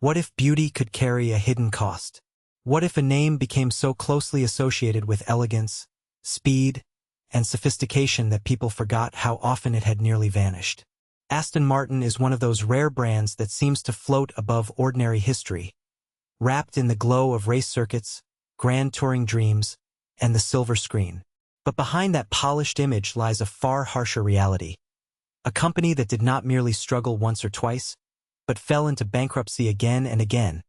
What if beauty could carry a hidden cost? What if a name became so closely associated with elegance, speed, and sophistication that people forgot how often it had nearly vanished? Aston Martin is one of those rare brands that seems to float above ordinary history, wrapped in the glow of race circuits, grand touring dreams, and the silver screen. But behind that polished image lies a far harsher reality. A company that did not merely struggle once or twice, but fell into bankruptcy again and again,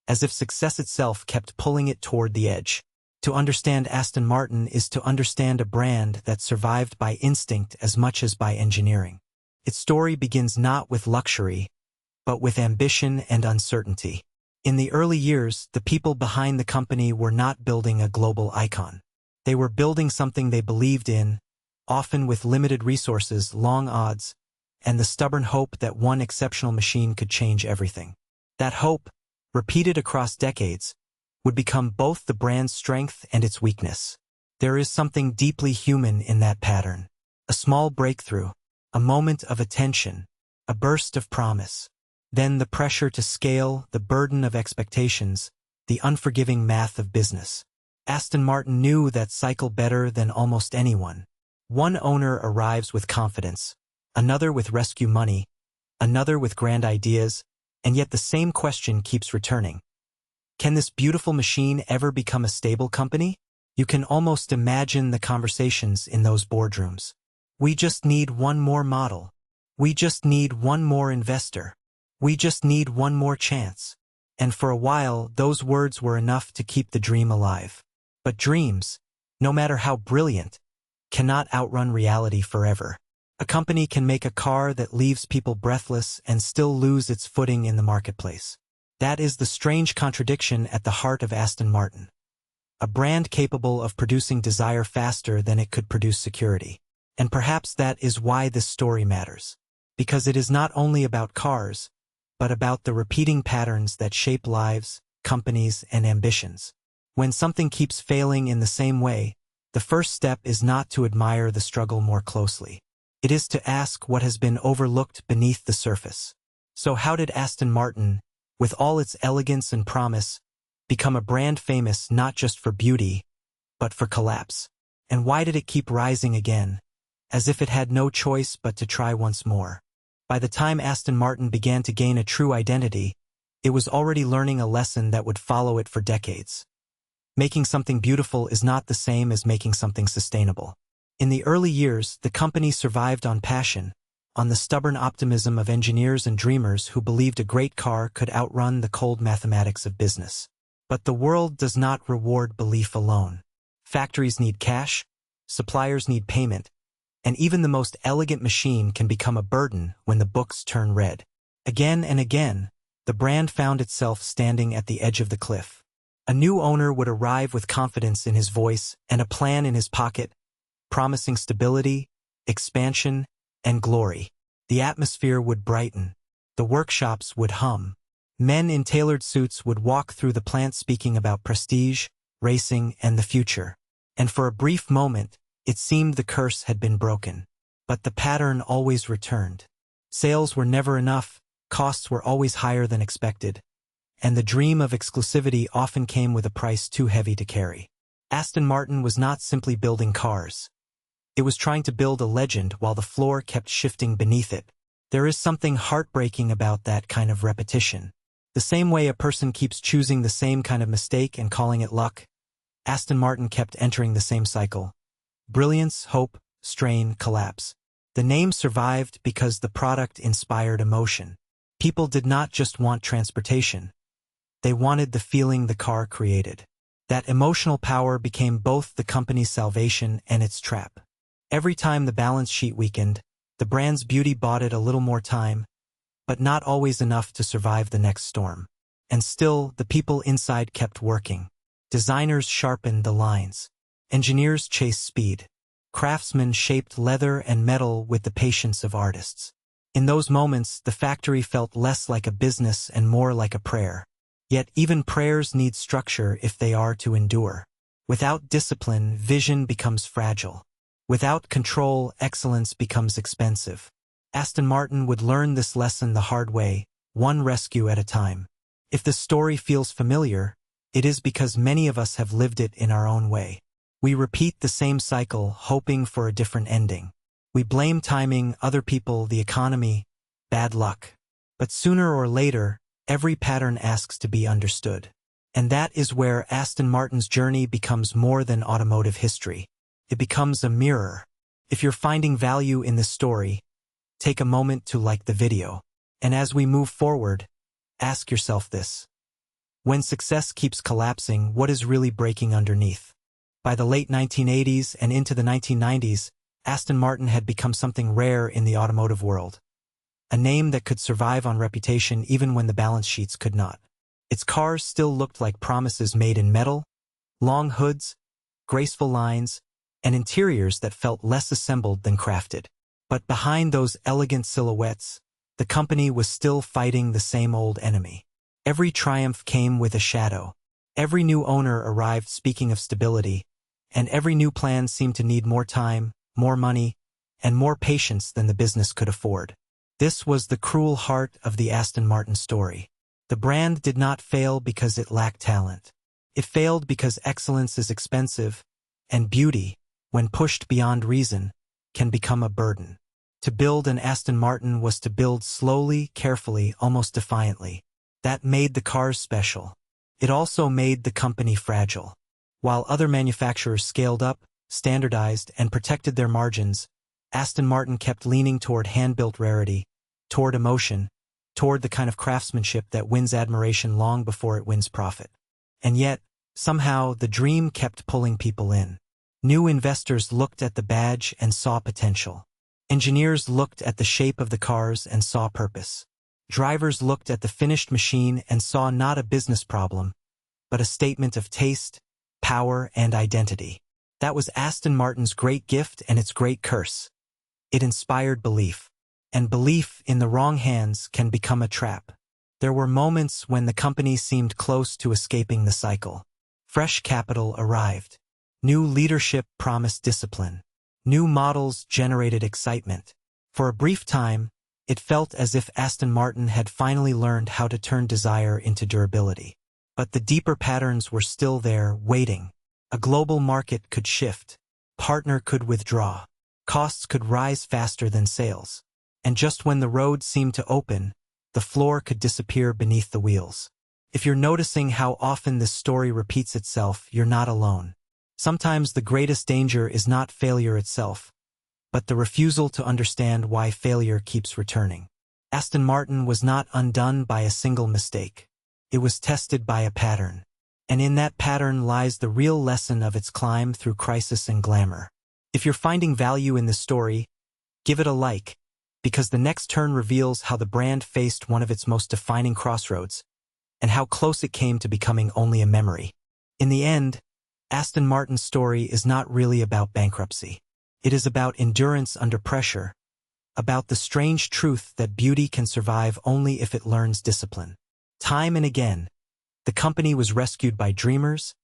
as if success itself kept pulling it toward the edge. To understand Aston Martin is to understand a brand that survived by instinct as much as by engineering. Its story begins not with luxury, but with ambition and uncertainty. In the early years, the people behind the company were not building a global icon. They were building something they believed in, often with limited resources, long odds, and the stubborn hope that one exceptional machine could change everything. That hope, repeated across decades, would become both the brand's strength and its weakness. There is something deeply human in that pattern. A small breakthrough, a moment of attention, a burst of promise. Then the pressure to scale, the burden of expectations, the unforgiving math of business. Aston Martin knew that cycle better than almost anyone. One owner arrives with confidence, another with rescue money, another with grand ideas, and yet the same question keeps returning. Can this beautiful machine ever become a stable company? You can almost imagine the conversations in those boardrooms. We just need one more model. We just need one more investor. We just need one more chance. And for a while, those words were enough to keep the dream alive. But dreams, no matter how brilliant, cannot outrun reality forever. A company can make a car that leaves people breathless and still lose its footing in the marketplace. That is the strange contradiction at the heart of Aston Martin. A brand capable of producing desire faster than it could produce security. And perhaps that is why this story matters. Because it is not only about cars, but about the repeating patterns that shape lives, companies, and ambitions. When something keeps failing in the same way, the first step is not to admire the struggle more closely. It is to ask what has been overlooked beneath the surface. So how did Aston Martin, with all its elegance and promise, become a brand famous not just for beauty, but for collapse? And why did it keep rising again, as if it had no choice but to try once more? By the time Aston Martin began to gain a true identity, it was already learning a lesson that would follow it for decades. Making something beautiful is not the same as making something sustainable. In the early years, the company survived on passion, on the stubborn optimism of engineers and dreamers who believed a great car could outrun the cold mathematics of business. But the world does not reward belief alone. Factories need cash, suppliers need payment, and even the most elegant machine can become a burden when the books turn red. Again and again, the brand found itself standing at the edge of the cliff. A new owner would arrive with confidence in his voice and a plan in his pocket, promising stability, expansion, and glory. The atmosphere would brighten. The workshops would hum. Men in tailored suits would walk through the plant speaking about prestige, racing, and the future. And for a brief moment, it seemed the curse had been broken. But the pattern always returned. Sales were never enough, costs were always higher than expected, and the dream of exclusivity often came with a price too heavy to carry. Aston Martin was not simply building cars. It was trying to build a legend while the floor kept shifting beneath it. There is something heartbreaking about that kind of repetition. The same way a person keeps choosing the same kind of mistake and calling it luck, Aston Martin kept entering the same cycle. Brilliance, hope, strain, collapse. The name survived because the product inspired emotion. People did not just want transportation. They wanted the feeling the car created. That emotional power became both the company's salvation and its trap. Every time the balance sheet weakened, the brand's beauty bought it a little more time, but not always enough to survive the next storm. And still, the people inside kept working. Designers sharpened the lines. Engineers chased speed. Craftsmen shaped leather and metal with the patience of artists. In those moments, the factory felt less like a business and more like a prayer. Yet even prayers need structure if they are to endure. Without discipline, vision becomes fragile. Without control, excellence becomes expensive. Aston Martin would learn this lesson the hard way, one rescue at a time. If the story feels familiar, it is because many of us have lived it in our own way. We repeat the same cycle, hoping for a different ending. We blame timing, other people, the economy, bad luck. But sooner or later, every pattern asks to be understood. And that is where Aston Martin's journey becomes more than automotive history. It becomes a mirror. If you're finding value in this story, take a moment to like the video. And as we move forward, ask yourself this. When success keeps collapsing, what is really breaking underneath? By the late 1980s and into the 1990s, Aston Martin had become something rare in the automotive world. A name that could survive on reputation even when the balance sheets could not. Its cars still looked like promises made in metal, long hoods, graceful lines, and interiors that felt less assembled than crafted. But behind those elegant silhouettes, the company was still fighting the same old enemy. Every triumph came with a shadow. Every new owner arrived speaking of stability, and every new plan seemed to need more time, more money, and more patience than the business could afford. This was the cruel heart of the Aston Martin story. The brand did not fail because it lacked talent. It failed because excellence is expensive, and beauty, when pushed beyond reason, can become a burden. To build an Aston Martin was to build slowly, carefully, almost defiantly. That made the cars special. It also made the company fragile. While other manufacturers scaled up, standardized, and protected their margins, Aston Martin kept leaning toward hand-built rarity, toward emotion, toward the kind of craftsmanship that wins admiration long before it wins profit. And yet, somehow, the dream kept pulling people in. New investors looked at the badge and saw potential. Engineers looked at the shape of the cars and saw purpose. Drivers looked at the finished machine and saw not a business problem, but a statement of taste, power, and identity. That was Aston Martin's great gift and its great curse. It inspired belief. And belief in the wrong hands can become a trap. There were moments when the company seemed close to escaping the cycle. Fresh capital arrived. New leadership promised discipline. New models generated excitement. For a brief time, it felt as if Aston Martin had finally learned how to turn desire into durability. But the deeper patterns were still there, waiting. A global market could shift. Partner could withdraw. Costs could rise faster than sales. And just when the road seemed to open, the floor could disappear beneath the wheels. If you're noticing how often this story repeats itself, you're not alone. Sometimes the greatest danger is not failure itself, but the refusal to understand why failure keeps returning. Aston Martin was not undone by a single mistake. It was tested by a pattern. And in that pattern lies the real lesson of its climb through crisis and glamour. If you're finding value in this story, give it a like, because the next turn reveals how the brand faced one of its most defining crossroads, and how close it came to becoming only a memory. In the end, Aston Martin's story is not really about bankruptcy. It is about endurance under pressure, about the strange truth that beauty can survive only if it learns discipline. Time and again, the company was rescued by dreamers,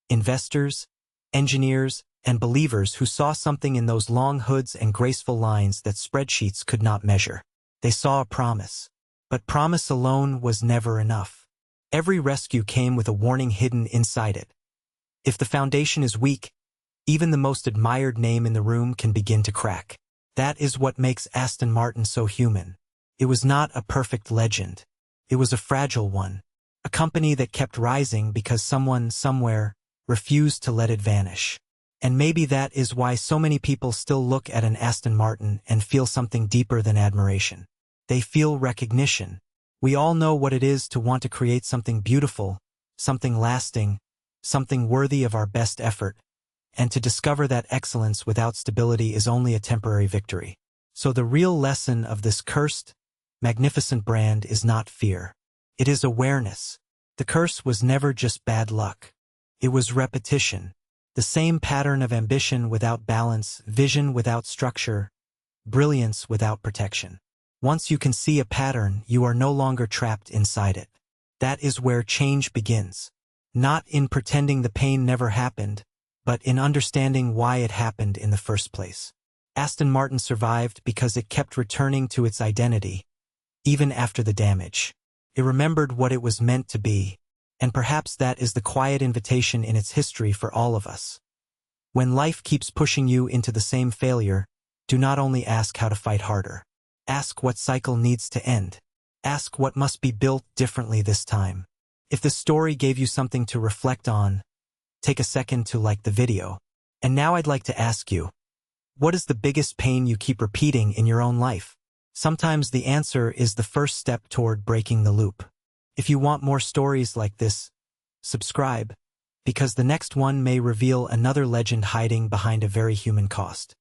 investors, engineers, and believers who saw something in those long hoods and graceful lines that spreadsheets could not measure. They saw a promise. But promise alone was never enough. Every rescue came with a warning hidden inside it. If the foundation is weak, even the most admired name in the room can begin to crack. That is what makes Aston Martin so human. It was not a perfect legend. It was a fragile one. A company that kept rising because someone, somewhere, refused to let it vanish. And maybe that is why so many people still look at an Aston Martin and feel something deeper than admiration. They feel recognition. We all know what it is to want to create something beautiful, something lasting, something worthy of our best effort, and to discover that excellence without stability is only a temporary victory. So the real lesson of this cursed, magnificent brand is not fear. It is awareness. The curse was never just bad luck. It was repetition. The same pattern of ambition without balance, vision without structure, brilliance without protection. Once you can see a pattern, you are no longer trapped inside it. That is where change begins. Not in pretending the pain never happened, but in understanding why it happened in the first place. Aston Martin survived because it kept returning to its identity, even after the damage. It remembered what it was meant to be, and perhaps that is the quiet invitation in its history for all of us. When life keeps pushing you into the same failure, do not only ask how to fight harder. Ask what cycle needs to end. Ask what must be built differently this time. If the story gave you something to reflect on, take a second to like the video. And now I'd like to ask you, what is the biggest pain you keep repeating in your own life? Sometimes the answer is the first step toward breaking the loop. If you want more stories like this, subscribe, because the next one may reveal another legend hiding behind a very human cost.